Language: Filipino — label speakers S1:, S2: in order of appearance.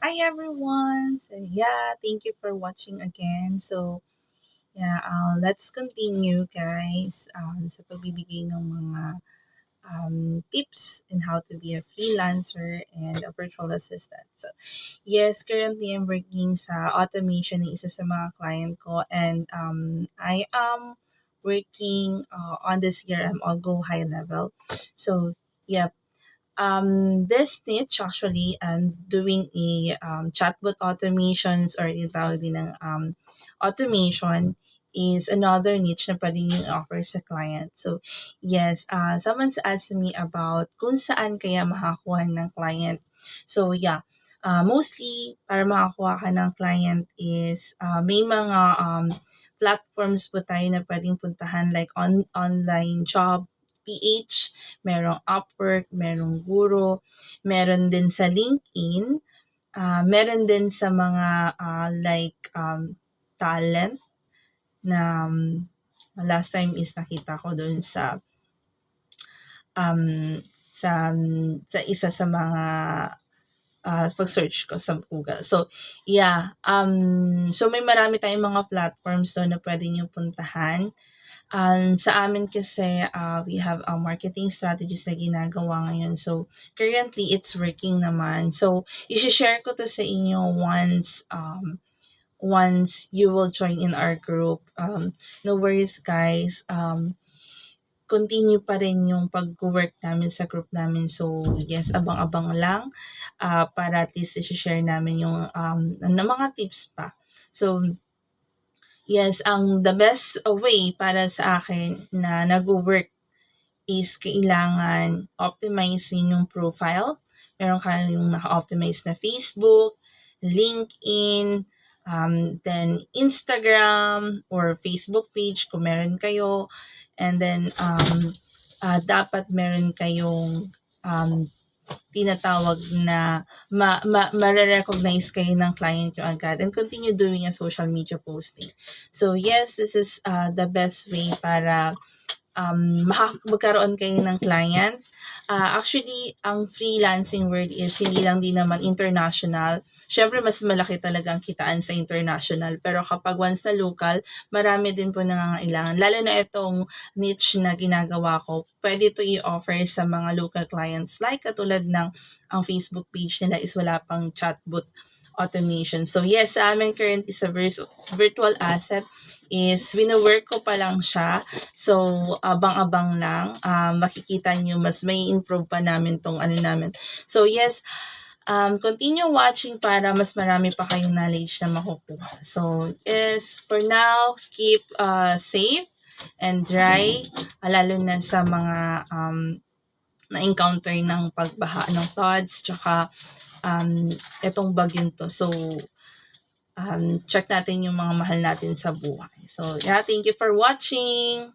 S1: Hi everyone. So yeah, thank you for watching again. So yeah, let's continue guys sa pagbibigay ng mga tips in how to be a freelancer and a virtual assistant. So yes, currently I'm working sa automation ng isa sa mga client ko and I am working on this year. I'm on Go High Level. So yeah, this niche actually and doing a chatbot automations or yung tawag din ng automation is another niche na pwede nyo offer sa client. So, yes, someone's asked me about kung saan kaya makakuha ng client. So, yeah, mostly para makakuha ka ng client is may mga platforms po tayo na pwedeng puntahan like online job PH, merong Upwork, merong Guro, meron din sa LinkedIn, meron din sa mga talent na last time is nakita ko doon um, sa isa sa mga pag-search ko sa Google. So, yeah. So, may marami tayong mga platforms doon na pwede nyo puntahan. Sa amin kasi, we have a marketing strategies na ginagawa ngayon. So, currently, it's working naman. So, i-share ko to sa inyo once you will join in our group. No worries, guys. Continue pa rin yung pag-work namin sa group namin. So, yes, abang-abang lang para at least i-share namin yung na mga tips pa. So, yes, the best way para sa akin na nag-work is kailangan optimize yung profile. Meron ka yung naka-optimize na Facebook, LinkedIn, then Instagram or Facebook page kung meron kayo. And then, dapat meron kayong tinatawag na ma-recognize kayo ng client nyo agad and continue doing a social media posting. So yes, this is the best way para magkaroon kayo ng client. Actually, ang freelancing world is hindi lang din naman international. Siyempre, mas malaki talaga ang kitaan sa international. Pero kapag once na local, marami din po nangangailangan. Lalo na itong niche na ginagawa ko, pwede ito i-offer sa mga local clients. Like katulad ng ang Facebook page nila is wala pang chatbot automation. So yes, sa amin currently sa virtual asset is wino-work ko pa lang siya. So, abang-abang lang. Makikita nyo, mas may improve pa namin tong ano namin. So, yes, continue watching para mas marami pa kayong knowledge na makukuha. So, yes, for now, keep safe and dry, lalo na sa mga na-encounter ng pagbaha ng floods, tsaka itong bagyong to. So, check natin yung mga mahal natin sa buhay. So, yeah, thank you for watching!